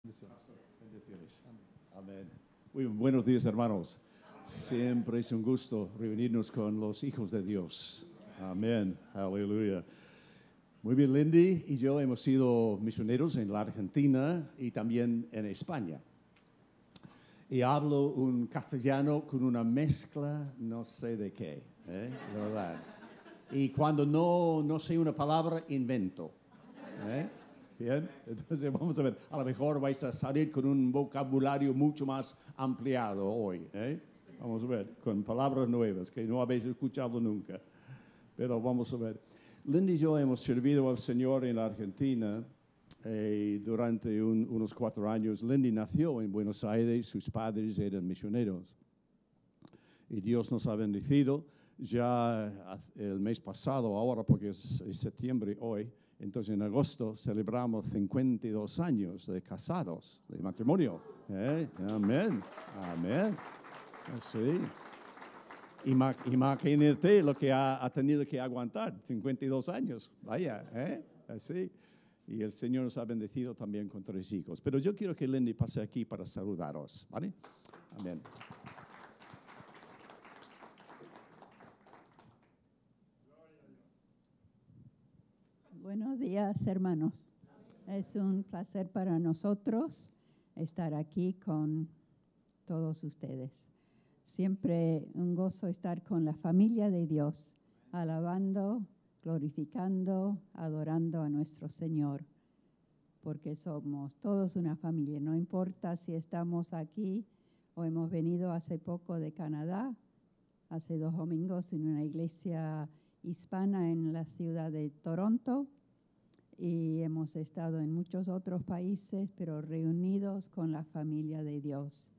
Bendiciones. Amén. Muy buenos días, hermanos. Siempre es un gusto reunirnos con los hijos de Dios. Amén. Aleluya. Muy bien, Lindy y yo hemos sido misioneros en la Argentina y también en España. Y hablo un castellano con una mezcla, no sé de qué, la verdad. Y cuando no sé una palabra, invento. Bien, entonces vamos a ver, a lo mejor vais a salir con un vocabulario mucho más ampliado hoy. Vamos a ver, con palabras nuevas que no habéis escuchado nunca. Pero vamos a ver. Lindy y yo hemos servido al Señor en la Argentina durante unos 4 años. Lindy nació en Buenos Aires, sus padres eran misioneros. Y Dios nos ha bendecido. Ya el mes pasado, ahora porque es septiembre hoy, entonces en agosto celebramos 52 años de casados, de matrimonio. Amén, amén. Sí. Imagínate lo que ha tenido que aguantar, 52 años, vaya, así. Y el Señor nos ha bendecido también con 3 hijos. Pero yo quiero que Lindy pase aquí para saludaros, ¿vale? Amén. Buenos días, hermanos. Es un placer para nosotros estar aquí con todos ustedes. Siempre un gozo estar con la familia de Dios, alabando, glorificando, adorando a nuestro Señor, porque somos todos una familia. No importa si estamos aquí o hemos venido hace poco de Canadá, hace 2 domingos en una iglesia hispana en la ciudad de Toronto, y hemos estado en muchos otros países, pero reunidos con la familia de Dios.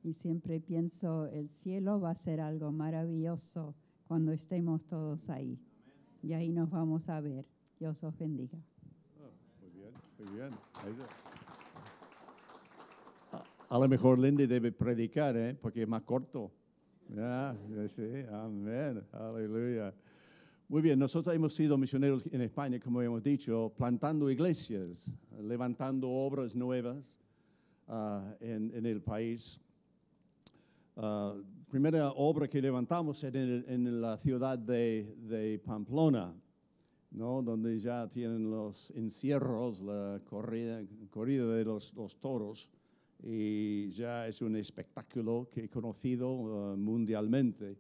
Y siempre pienso, el cielo va a ser algo maravilloso cuando estemos todos ahí. Y ahí nos vamos a ver. Dios os bendiga. Muy bien, muy bien. A lo mejor Lindy debe predicar, porque es más corto. Sí, amén, aleluya. Muy bien, nosotros hemos sido misioneros en España, como hemos dicho, plantando iglesias, levantando obras nuevas en el país. Primera obra que levantamos en la ciudad de Pamplona, ¿no? Donde ya tienen los encierros, la corrida de los toros, y ya es un espectáculo que he conocido mundialmente.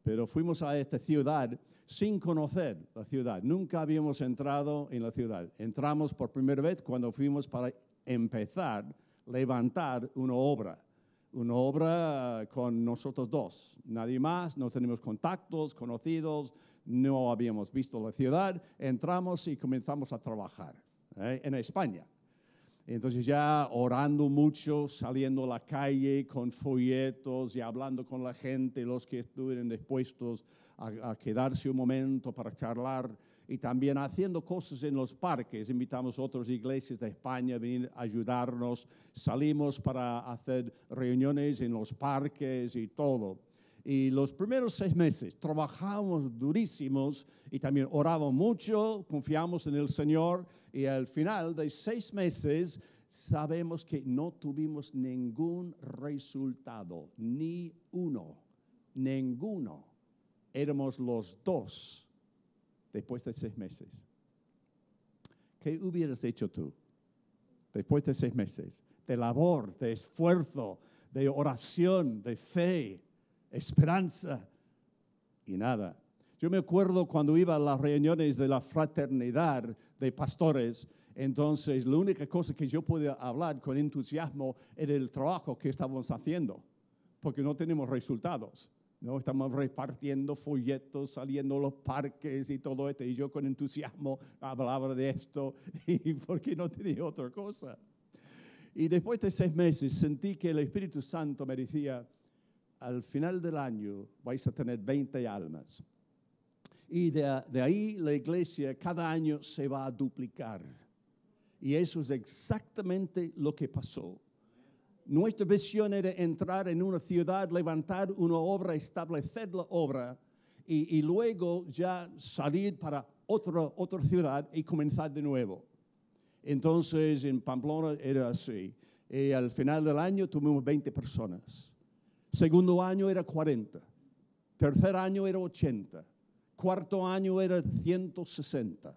Pero fuimos a esta ciudad sin conocer la ciudad. Nunca habíamos entrado en la ciudad. Entramos por primera vez cuando fuimos para empezar a levantar una obra con nosotros 2. Nadie más, no tenemos contactos, conocidos, no habíamos visto la ciudad. Entramos y comenzamos a trabajar en España. Entonces ya orando mucho, saliendo a la calle con folletos y hablando con la gente, los que estuvieran dispuestos a quedarse un momento para charlar, y también haciendo cosas en los parques. Invitamos a otras iglesias de España a venir a ayudarnos. Salimos para hacer reuniones en los parques y todo. Y los primeros 6 meses trabajamos durísimos y también oramos mucho, confiamos en el Señor, y al final de 6 meses sabemos que no tuvimos ningún resultado, ni uno, ninguno. Éramos los 2 después de 6 meses. ¿Qué hubieras hecho tú después de 6 meses? De labor, de esfuerzo, de oración, de fe, esperanza y nada. Yo me acuerdo cuando iba a las reuniones de la fraternidad de pastores, entonces la única cosa que yo podía hablar con entusiasmo era el trabajo que estábamos haciendo, porque no tenemos resultados, ¿no? Estamos repartiendo folletos, saliendo a los parques y todo esto, y yo con entusiasmo hablaba de esto, y porque no tenía otra cosa. Y después de 6 meses sentí que el Espíritu Santo me decía: al final del año vais a tener 20 almas. Y de ahí la iglesia cada año se va a duplicar. Y eso es exactamente lo que pasó. Nuestra visión era entrar en una ciudad, levantar una obra, establecer la obra y luego ya salir para otra ciudad y comenzar de nuevo. Entonces en Pamplona era así. Y al final del año tuvimos 20 personas. Segundo año era 40. Tercer año era 80. Cuarto año era 160.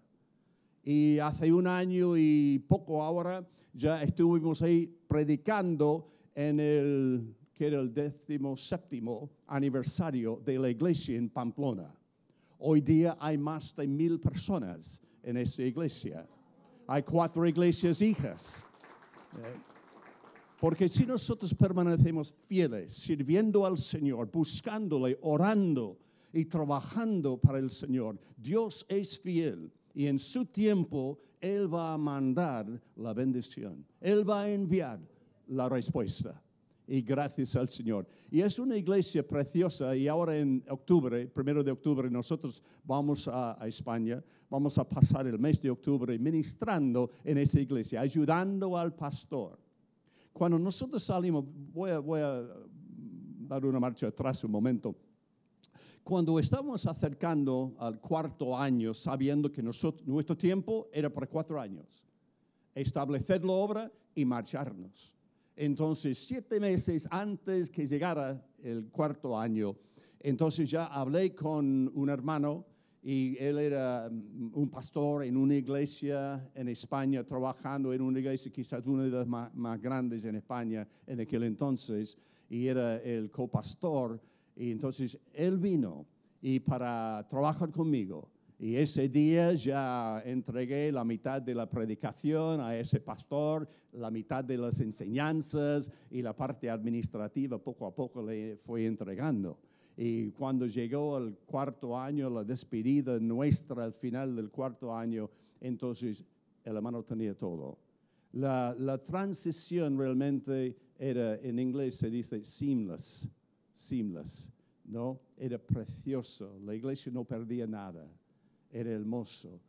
Y hace un año y poco ahora ya estuvimos ahí predicando en que era el 17º aniversario de la iglesia en Pamplona. Hoy día hay más de 1,000 personas en esa iglesia. Hay 4 iglesias hijas. Porque si nosotros permanecemos fieles, sirviendo al Señor, buscándole, orando y trabajando para el Señor, Dios es fiel y en su tiempo Él va a mandar la bendición. Él va a enviar la respuesta. Y gracias al Señor. Y es una iglesia preciosa y ahora en octubre, 1 de octubre, nosotros vamos a España, vamos a pasar el mes de octubre ministrando en esa iglesia, ayudando al pastor. Cuando nosotros salimos, voy a dar una marcha atrás un momento. Cuando estamos acercando al 4º año, sabiendo que nuestro tiempo era para 4 años, establecer la obra y marcharnos. Entonces, 7 meses antes que llegara el 4º año, entonces ya hablé con un hermano y él era un pastor en una iglesia en España, trabajando en una iglesia quizás una de las más grandes en España en aquel entonces, y era el copastor. Y entonces él vino y para trabajar conmigo. Y ese día ya entregué la mitad de la predicación a ese pastor, la mitad de las enseñanzas y la parte administrativa poco a poco le fui entregando. Y cuando llegó el 4º año, la despedida nuestra al final del 4º año, entonces el hermano tenía todo. La transición realmente era, en inglés se dice seamless, ¿no? Era precioso, la iglesia no perdía nada. Era hermoso.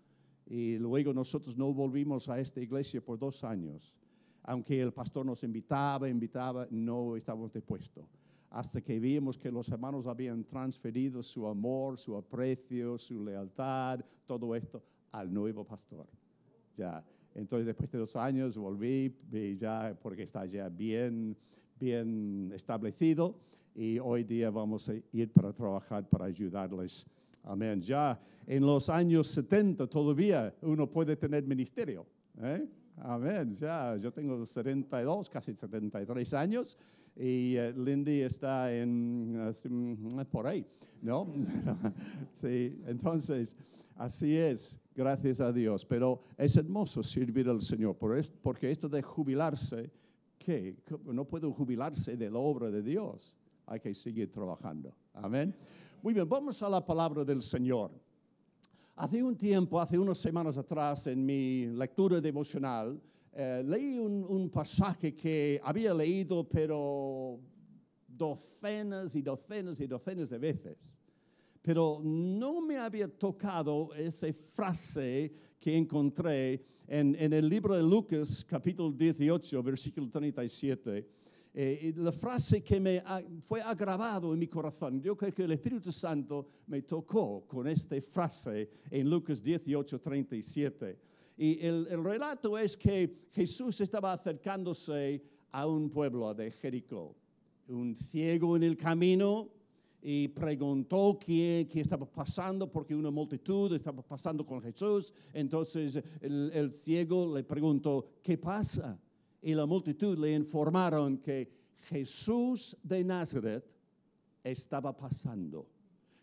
Y luego nosotros no volvimos a esta iglesia por 2 años. Aunque el pastor nos invitaba, no estábamos dispuestos. Hasta que vimos que los hermanos habían transferido su amor, su aprecio, su lealtad, todo esto al nuevo pastor. Ya. Entonces, después de 2 años volví, ya, porque está ya bien establecido. Y hoy día vamos a ir para trabajar, para ayudarles. Amén. Ya en los años 70 todavía uno puede tener ministerio. Amén. Ya yo tengo 72, casi 73 años y Lindy está por ahí, ¿no? Sí, entonces así es, gracias a Dios. Pero es hermoso servir al Señor, porque esto de jubilarse, ¿qué? No puedo jubilarse de la obra de Dios. Hay que seguir trabajando. Amén. Muy bien, vamos a la palabra del Señor. Hace un tiempo, hace unas semanas atrás, en mi lectura devocional, leí un pasaje que había leído, pero docenas y docenas y docenas de veces. Pero no me había tocado esa frase que encontré en el libro de Lucas, capítulo 18, versículo 37. La frase que me fue agravado en mi corazón. Yo creo que el Espíritu Santo me tocó con esta frase en Lucas 18, 37. Y el relato es que Jesús estaba acercándose a un pueblo de Jericó. Un ciego en el camino y preguntó qué estaba pasando, porque una multitud estaba pasando con Jesús. Entonces el ciego le preguntó, ¿qué pasa? Y la multitud le informaron que Jesús de Nazaret estaba pasando.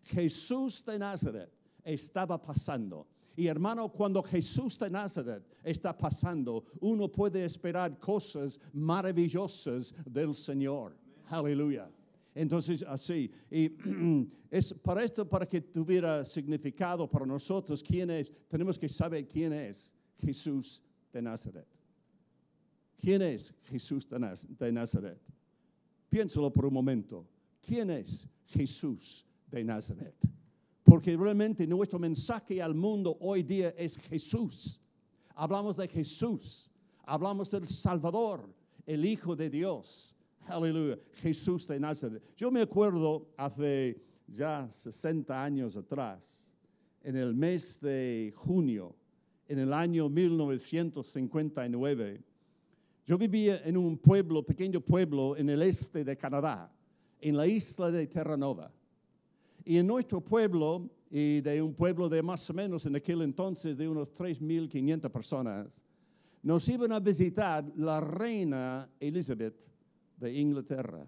Jesús de Nazaret estaba pasando. Y hermano, cuando Jesús de Nazaret está pasando, uno puede esperar cosas maravillosas del Señor. Aleluya. Entonces, así. Y es para esto, para que tuviera significado para nosotros, ¿quién es? Tenemos que saber quién es Jesús de Nazaret. ¿Quién es Jesús de Nazaret? Piénsalo por un momento. ¿Quién es Jesús de Nazaret? Porque realmente nuestro mensaje al mundo hoy día es Jesús. Hablamos de Jesús. Hablamos del Salvador, el Hijo de Dios. Aleluya. Jesús de Nazaret. Yo me acuerdo hace ya 60 años atrás, en el mes de junio, en el año 1959, Yo vivía en un pueblo, pequeño pueblo, en el este de Canadá, en la isla de Terranova. Y en nuestro pueblo, y de un pueblo de más o menos en aquel entonces de unos 3.500 personas, nos iban a visitar la reina Elizabeth de Inglaterra.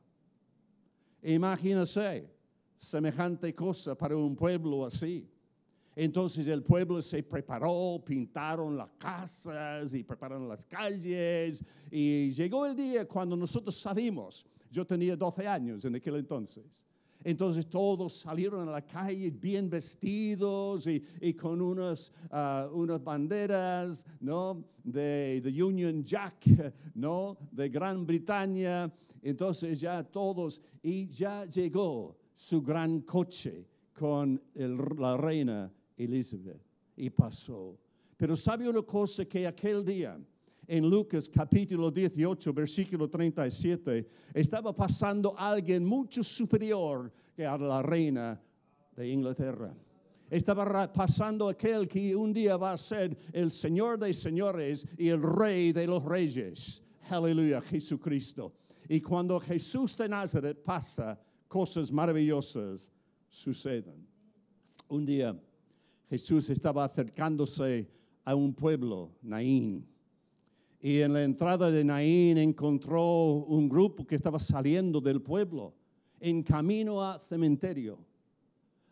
Imagínense, semejante cosa para un pueblo así. Entonces el pueblo se preparó, pintaron las casas y prepararon las calles. Y llegó el día cuando nosotros salimos. Yo tenía 12 años en aquel entonces. Entonces todos salieron a la calle bien vestidos y con unas banderas, ¿no? de Union Jack, ¿no? de Gran Bretaña. Entonces ya todos, y ya llegó su gran coche con la reina Elizabeth y pasó. Pero ¿sabe una cosa? Que aquel día, en Lucas capítulo 18, versículo 37, estaba pasando alguien mucho superior que a la reina de Inglaterra. Estaba pasando aquel que un día va a ser el Señor de señores y el Rey de los reyes. Aleluya, Jesucristo. Y cuando Jesús de Nazaret pasa, cosas maravillosas suceden. Un día Jesús estaba acercándose a un pueblo, Naín. Y en la entrada de Naín encontró un grupo que estaba saliendo del pueblo en camino a cementerio.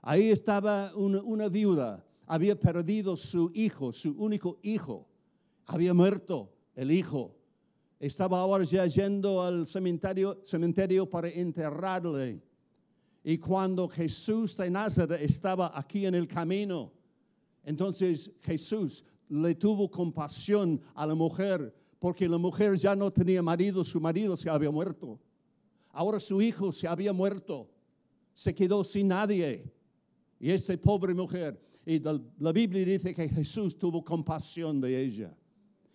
Ahí estaba una viuda, había perdido su hijo, su único hijo. Había muerto el hijo. Estaba ahora ya yendo al cementerio para enterrarle. Y cuando Jesús de Nazaret estaba aquí en el camino, entonces Jesús le tuvo compasión a la mujer, porque la mujer ya no tenía marido, su marido se había muerto. Ahora su hijo se había muerto, se quedó sin nadie. Y esta pobre mujer, y la Biblia dice que Jesús tuvo compasión de ella.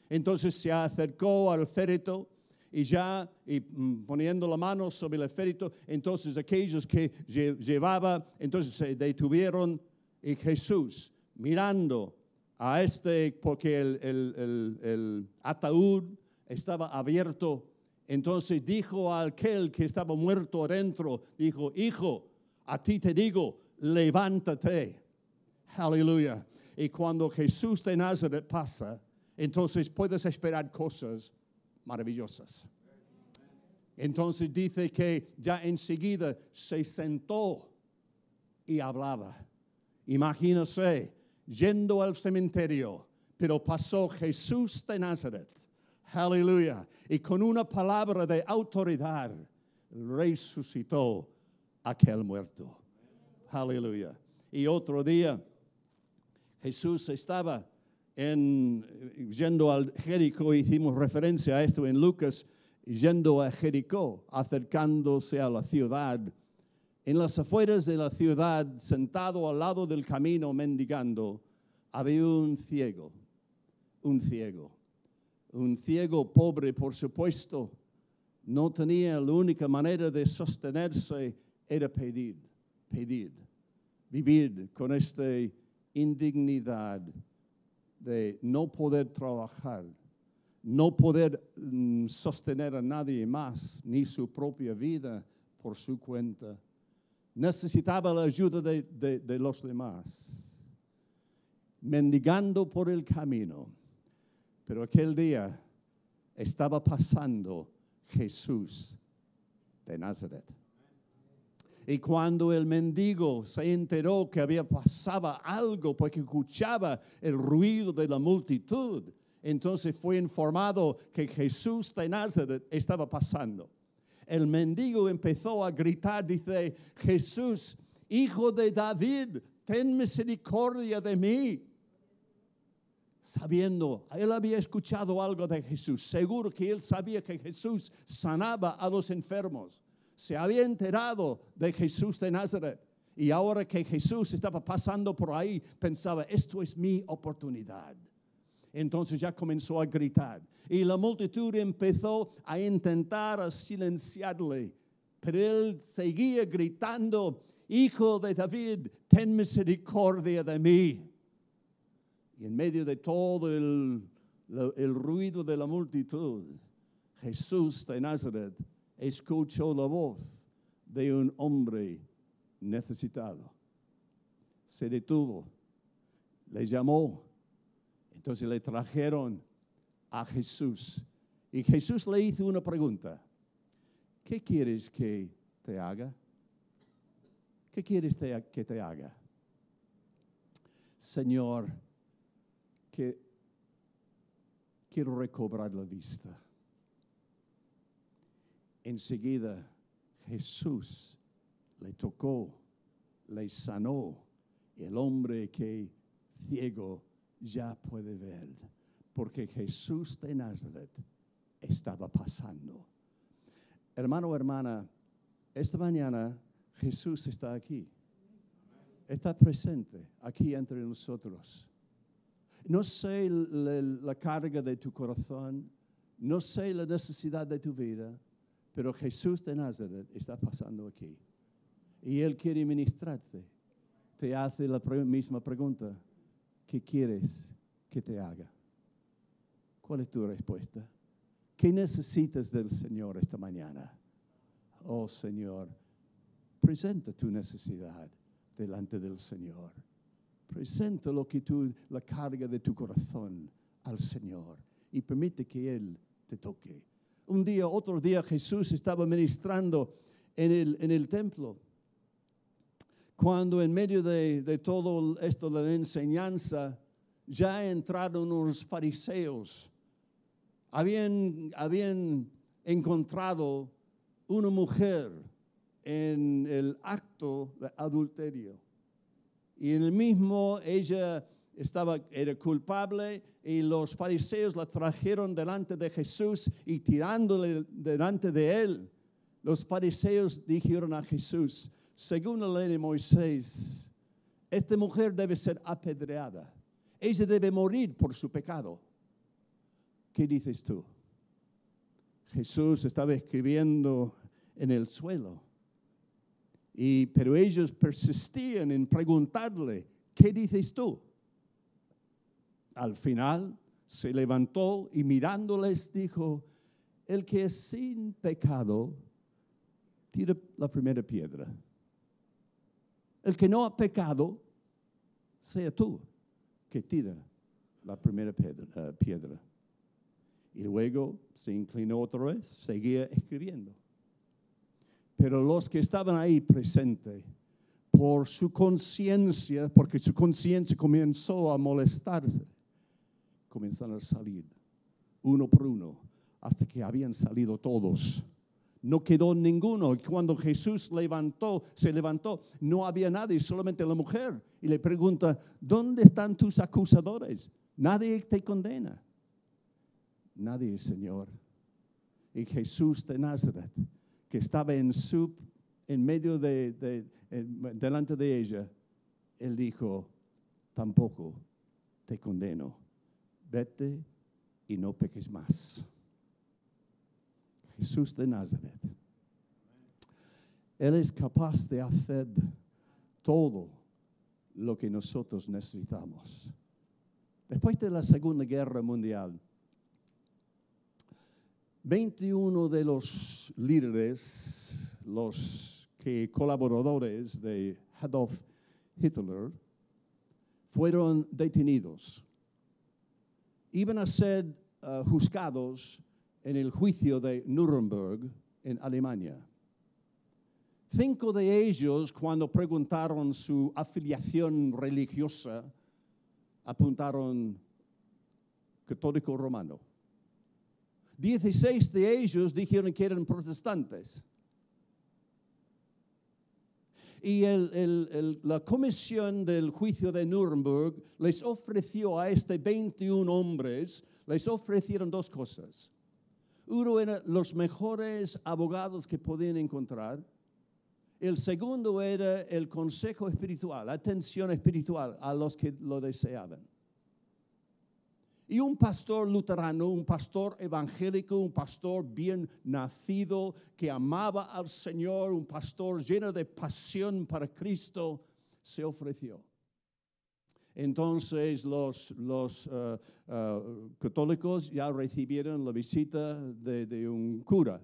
Entonces se acercó al féretro y poniendo la mano sobre el féretro, entonces aquellos que llevaba, entonces se detuvieron y Jesús mirando a porque el ataúd estaba abierto, entonces dijo a aquel que estaba muerto adentro, dijo: hijo, a ti te digo, levántate. Aleluya. Y cuando Jesús de Nazaret pasa, entonces puedes esperar cosas maravillosas. Entonces dice que ya enseguida se sentó y hablaba. Imagínense, yendo al cementerio, pero pasó Jesús de Nazaret. Aleluya. Y con una palabra de autoridad resucitó aquel muerto. Aleluya. Y otro día Jesús estaba yendo al Jericó. Hicimos referencia a esto en Lucas. Yendo a Jericó, acercándose a la ciudad. En las afueras de la ciudad, sentado al lado del camino mendigando, había un ciego pobre, por supuesto. No tenía, la única manera de sostenerse era pedir, vivir con esta indignidad de no poder trabajar, no poder sostener a nadie más, ni su propia vida por su cuenta. Necesitaba la ayuda de los demás, mendigando por el camino. Pero aquel día estaba pasando Jesús de Nazaret. Y cuando el mendigo se enteró que pasaba algo, porque escuchaba el ruido de la multitud, entonces fue informado que Jesús de Nazaret estaba pasando. El mendigo empezó a gritar, dice: Jesús, hijo de David, ten misericordia de mí. Sabiendo, él había escuchado algo de Jesús. Seguro que él sabía que Jesús sanaba a los enfermos. Se había enterado de Jesús de Nazaret. Y ahora que Jesús estaba pasando por ahí, pensaba: esto es mi oportunidad. Entonces ya comenzó a gritar. Y la multitud empezó a intentar silenciarle. Pero él seguía gritando: Hijo de David, ten misericordia de mí. Y en medio de todo el ruido de la multitud, Jesús de Nazaret escuchó la voz de un hombre necesitado. Se detuvo, le llamó, entonces le trajeron a Jesús. Y Jesús le hizo una pregunta. ¿Qué quieres que te haga? ¿Qué quieres que te haga? Señor, que quiero recobrar la vista. Enseguida Jesús le tocó, le sanó. Y el hombre que ciego ya puede ver, porque Jesús de Nazaret estaba pasando. Hermano o hermana, esta mañana Jesús está aquí. Está presente aquí entre nosotros. No sé la carga de tu corazón, no sé la necesidad de tu vida, pero Jesús de Nazaret está pasando aquí. Y Él quiere ministrarte. Te hace la misma pregunta. ¿Qué quieres que te haga? ¿Cuál es tu respuesta? ¿Qué necesitas del Señor esta mañana? Oh Señor, presenta tu necesidad delante del Señor. Presenta la carga de tu corazón al Señor y permite que Él te toque. Otro día Jesús estaba ministrando en el templo. Cuando en medio de todo esto de la enseñanza, ya entraron unos fariseos. Habían encontrado una mujer en el acto de adulterio. Y en el mismo ella era culpable y los fariseos la trajeron delante de Jesús y tirándole delante de él. Los fariseos dijeron a Jesús, según la ley de Moisés, esta mujer debe ser apedreada. Ella debe morir por su pecado. ¿Qué dices tú? Jesús estaba escribiendo en el suelo. Pero ellos persistían en preguntarle, ¿qué dices tú? Al final se levantó y mirándoles dijo, el que es sin pecado, tira la primera piedra. El que no ha pecado, sea tú que tira la primera piedra. Y luego se inclinó otra vez, seguía escribiendo. Pero los que estaban ahí presentes, por su conciencia, porque su conciencia comenzó a molestarse, comenzaron a salir uno por uno, hasta que habían salido todos. No quedó ninguno. Y cuando Jesús se levantó, no había nadie, solamente la mujer. Y le pregunta, ¿dónde están tus acusadores? Nadie te condena. Nadie, Señor. Y Jesús de Nazaret, que estaba en medio delante de ella, Él dijo, tampoco te condeno. Vete y no peques más. Jesús de Nazaret. Él es capaz de hacer todo lo que nosotros necesitamos. Después de la Segunda Guerra Mundial, 21 de los líderes, los colaboradores de Adolf Hitler, fueron detenidos. Iban a ser juzgados en el juicio de Nuremberg en Alemania. 5 de ellos, cuando preguntaron su afiliación religiosa, apuntaron católico romano. 16 de ellos dijeron que eran protestantes. Y la comisión del juicio de Nuremberg les ofreció a 21 hombres, les ofrecieron 2 cosas. Uno era los mejores abogados que podían encontrar. El segundo era el consejo espiritual, atención espiritual a los que lo deseaban. Y un pastor luterano, un pastor evangélico, un pastor bien nacido, que amaba al Señor, un pastor lleno de pasión para Cristo, se ofreció. Entonces los católicos ya recibieron la visita de un cura,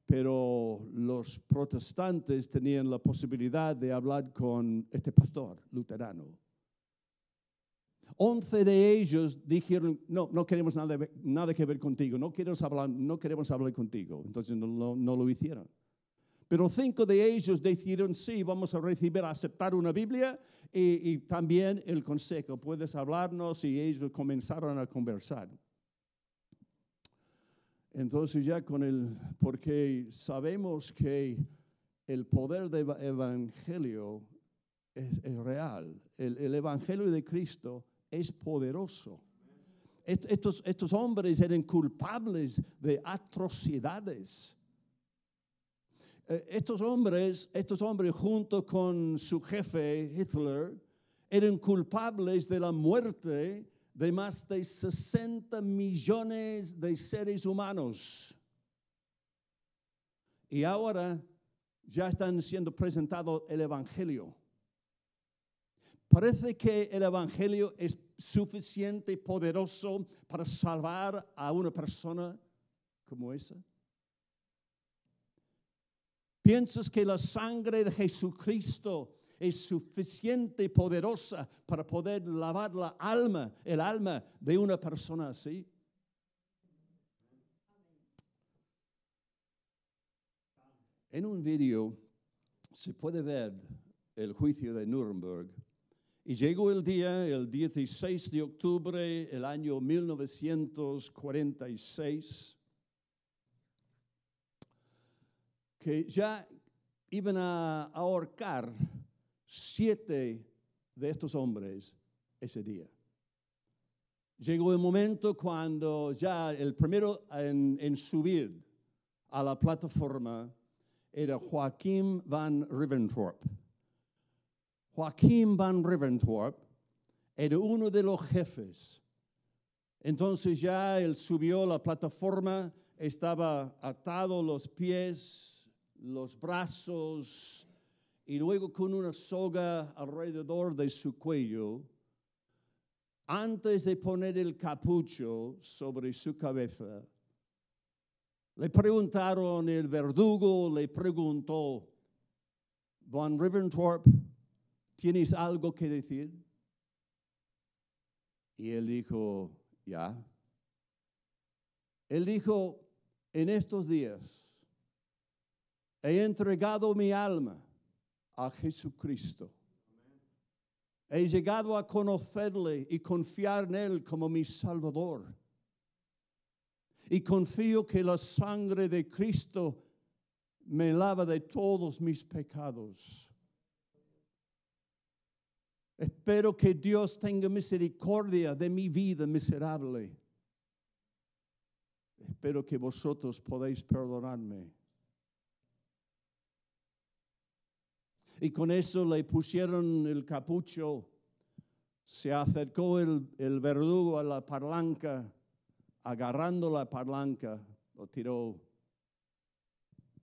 pero los protestantes tenían la posibilidad de hablar con este pastor luterano. 11 de ellos dijeron, no queremos nada que ver contigo, no queremos hablar contigo. Entonces no lo hicieron. Pero 5 de ellos decidieron, sí, vamos a aceptar una Biblia y también el consejo. Puedes hablarnos, y ellos comenzaron a conversar. Entonces ya porque sabemos que el poder del Evangelio es real. El Evangelio de Cristo es poderoso. Estos hombres eran culpables de atrocidades. Estos hombres junto con su jefe Hitler eran culpables de la muerte de más de 60 millones de seres humanos. Y ahora ya están siendo presentados el Evangelio. Parece que el Evangelio es suficiente y poderoso para salvar a una persona como esa. ¿Piensas que la sangre de Jesucristo es suficiente y poderosa para poder lavar el alma de una persona así? En un video se puede ver el juicio de Nuremberg. Y llegó el 16 de octubre del año 1946, que ya iban a ahorcar 7 de estos hombres ese día. Llegó el momento cuando ya el primero en subir a la plataforma era Joachim van Ribbentrop. Joachim van Ribbentrop era uno de los jefes. Entonces ya él subió a la plataforma, estaba atado los pies, los brazos, y luego con una soga alrededor de su cuello. Antes de poner el capucho sobre su cabeza, le preguntaron, el verdugo le preguntó, Van Ribbentrop, ¿tienes algo que decir? Y él dijo, ya. Él dijo, en estos días he entregado mi alma a Jesucristo. He llegado a conocerle y confiar en Él como mi Salvador. Y confío que la sangre de Cristo me lava de todos mis pecados. Espero que Dios tenga misericordia de mi vida miserable. Espero que vosotros podáis perdonarme. Y con eso le pusieron el capucho. Se acercó el verdugo a la palanca, agarrando la palanca, lo tiró.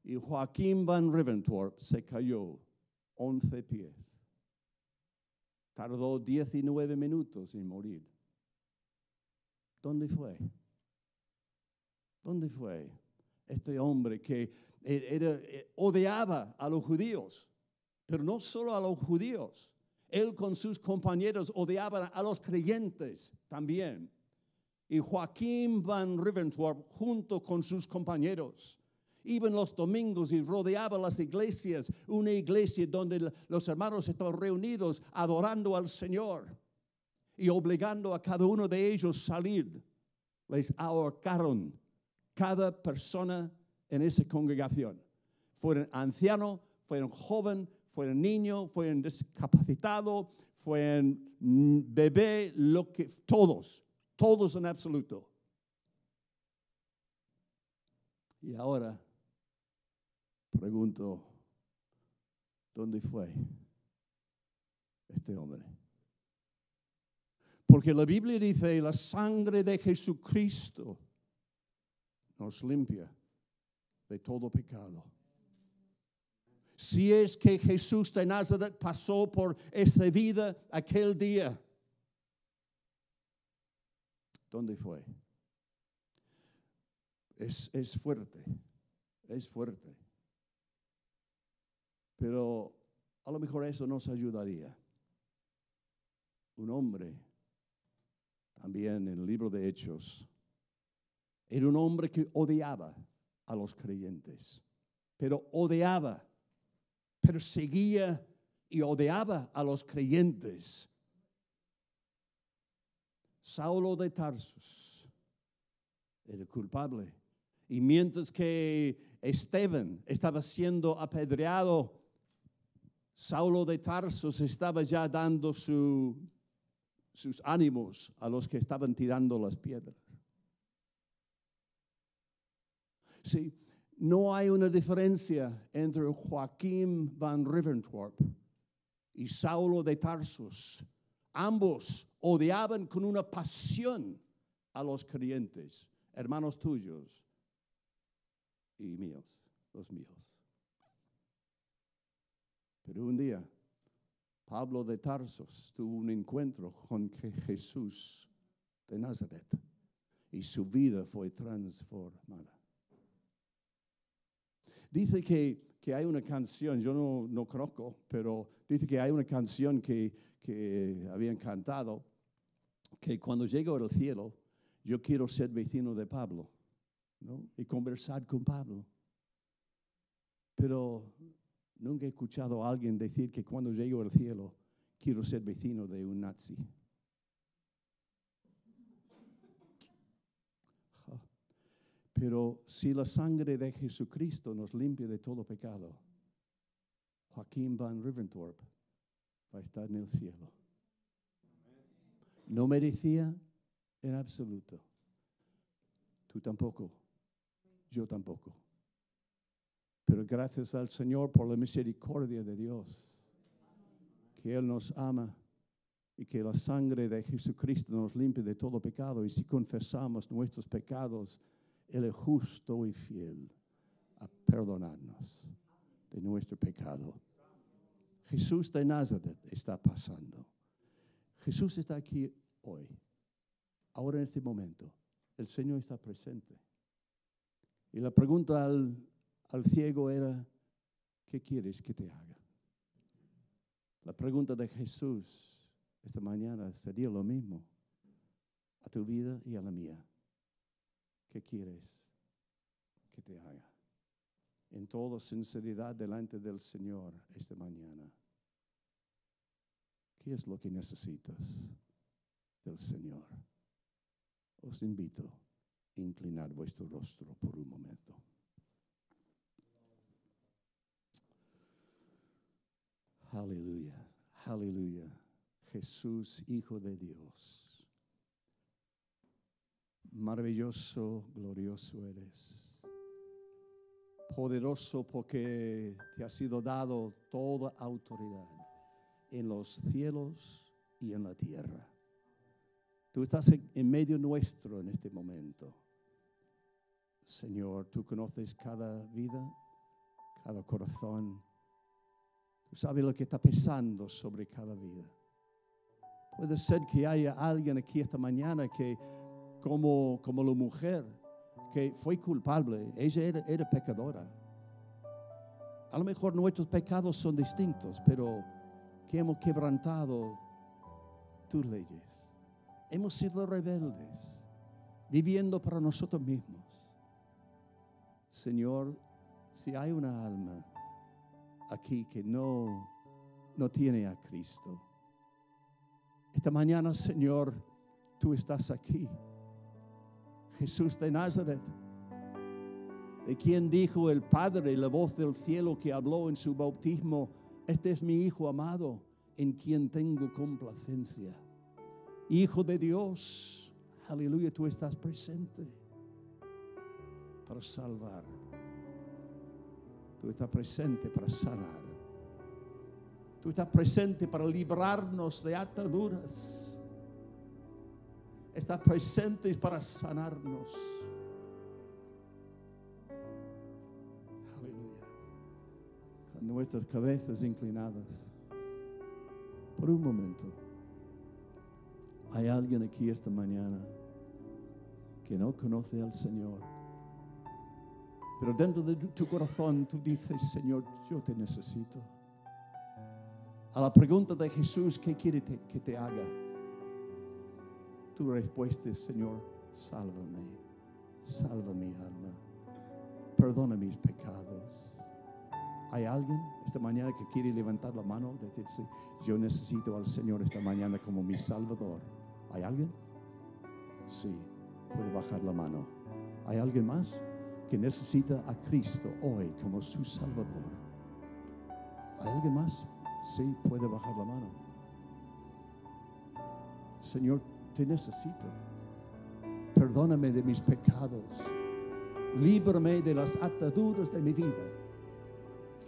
Y Joachim van Ribbentrop se cayó 11 pies. Tardó 19 minutos en morir. ¿Dónde fue? ¿Dónde fue este hombre que odiaba a los judíos? Pero no solo a los judíos. Él con sus compañeros odiaba a los creyentes también. Y Joachim van Ribbentrop, junto con sus compañeros, iban los domingos y rodeaba las iglesias, una iglesia donde los hermanos estaban reunidos adorando al Señor y obligando a cada uno de ellos a salir. Les ahorcaron cada persona en esa congregación. Fueron ancianos, fueron jóvenes, fueron niños, fueron discapacitados, fueron bebés, todos en absoluto. Y ahora pregunto, ¿dónde fue este hombre? Porque la Biblia dice, la sangre de Jesucristo nos limpia de todo pecado. Si es que Jesús de Nazaret pasó por esa vida aquel día, ¿Dónde fue? Es fuerte, es fuerte. Pero a lo mejor eso nos ayudaría. Un hombre, también en el libro de Hechos, era un hombre que odiaba a los creyentes, pero odiaba, perseguía y odiaba a los creyentes. Saulo de Tarsus era culpable. Y mientras que Esteban estaba siendo apedreado, Saulo de Tarsus estaba ya dando sus ánimos a los que estaban tirando las piedras. Sí, no hay una diferencia entre Joachim van Riventwarp y Saulo de Tarsus. Ambos odiaban con una pasión a los creyentes, hermanos tuyos y míos, los míos. Pero un día, Pablo de Tarsus tuvo un encuentro con Jesús de Nazaret y su vida fue transformada. Dice que hay una canción, yo no conozco, pero dice que hay una canción que habían cantado, que cuando llego al cielo, yo quiero ser vecino de Pablo, ¿no? Y conversar con Pablo. Pero nunca he escuchado a alguien decir que cuando llego al cielo, quiero ser vecino de un nazi. Pero si la sangre de Jesucristo nos limpia de todo pecado, Joachim van Riventwarp va a estar en el cielo. No merecía en absoluto. Tú tampoco. Yo tampoco. Pero gracias al Señor por la misericordia de Dios, que Él nos ama y que la sangre de Jesucristo nos limpia de todo pecado. Y si confesamos nuestros pecados, Él es justo y fiel a perdonarnos de nuestro pecado. Jesús de Nazaret está pasando. Jesús está aquí hoy. Ahora en este momento, el Señor está presente. Y la pregunta al ciego era, ¿qué quieres que te haga? La pregunta de Jesús esta mañana sería lo mismo a tu vida y a la mía. ¿Qué quieres que te haga? En toda sinceridad delante del Señor esta mañana. ¿Qué es lo que necesitas del Señor? Os invito a inclinar vuestro rostro por un momento. Aleluya, aleluya. Jesús, Hijo de Dios. Maravilloso, glorioso eres. Poderoso porque te ha sido dado toda autoridad en los cielos y en la tierra. Tú estás en medio nuestro en este momento. Señor, tú conoces cada vida, cada corazón. Tú sabes lo que está pesando sobre cada vida. Puede ser que haya alguien aquí esta mañana que, como la mujer, que fue culpable. Ella era pecadora. A lo mejor nuestros pecados son distintos, pero que hemos quebrantado tus leyes. Hemos sido rebeldes, viviendo para nosotros mismos. Señor, si hay una alma aquí que no tiene a Cristo, esta mañana, Señor, tú estás aquí. Jesús de Nazaret, de quien dijo el Padre, la voz del cielo que habló en su bautismo: este es mi Hijo amado, en quien tengo complacencia. Hijo de Dios, aleluya, tú estás presente para salvar. Tú estás presente para sanar. Tú estás presente para librarnos de ataduras. Estás presente para sanarnos. Aleluya. Con nuestras cabezas inclinadas. Por un momento, hay alguien aquí esta mañana que no conoce al Señor. Pero dentro de tu corazón tú dices, Señor, yo te necesito. A la pregunta de Jesús, ¿qué quiere que te haga? Tu respuesta es, Señor, sálvame, salva mi alma, perdona mis pecados. ¿Hay alguien esta mañana que quiere levantar la mano y decirse, yo necesito al Señor esta mañana como mi Salvador? ¿Hay alguien? Sí, puede bajar la mano. ¿Hay alguien más que necesita a Cristo hoy como su Salvador? ¿Hay alguien más? Sí, puede bajar la mano. Señor, te necesito. Perdóname de mis pecados. Líbrame de las ataduras de mi vida.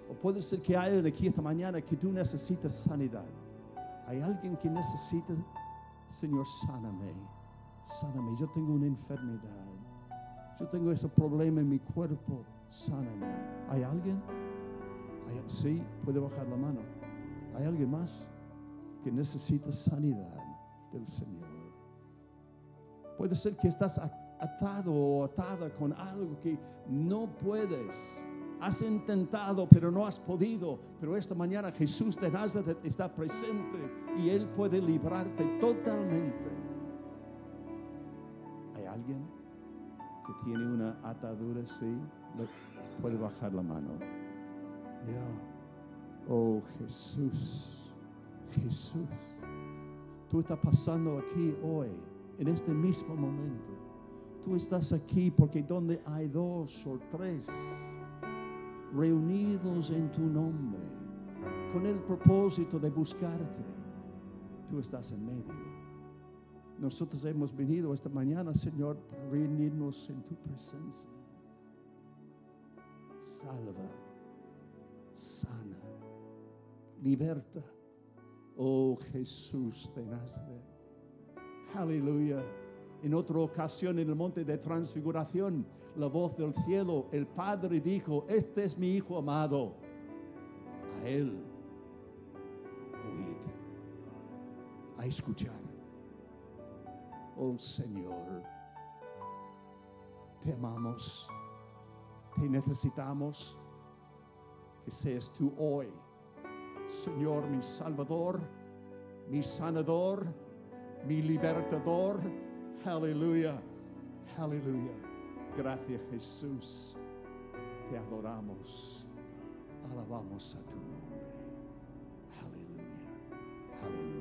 O puede ser que hay alguien aquí esta mañana que tú necesitas sanidad. Hay alguien que necesita, Señor, sáname. Sáname. Yo tengo una enfermedad. Yo tengo ese problema en mi cuerpo. Sáname. ¿Hay alguien? Sí, puede bajar la mano. ¿Hay alguien más que necesita sanidad del Señor? Puede ser que estás atado o atada con algo que no puedes. Has intentado, pero no has podido. Pero esta mañana Jesús de Nazaret está presente y Él puede librarte totalmente. ¿Hay alguien que tiene una atadura? Sí, puede bajar la mano. Oh Jesús, Jesús, tú estás pasando aquí hoy, en este mismo momento. Tú estás aquí porque donde hay 2 o 3 reunidos en tu nombre, con el propósito de buscarte, tú estás en medio. Nosotros hemos venido esta mañana, Señor, para reunirnos en tu presencia. Salva, sana, liberta. Oh Jesús de Nazaret. Aleluya. En otra ocasión, en el monte de transfiguración, la voz del cielo, el Padre dijo, este es mi Hijo amado, a Él oíd, a escuchar. Oh Señor, te amamos, te necesitamos, que seas tú hoy, Señor, mi Salvador, mi sanador, mi libertador. Aleluya, aleluya. Gracias Jesús. Te adoramos. Alabamos a tu nombre. Aleluya, aleluya.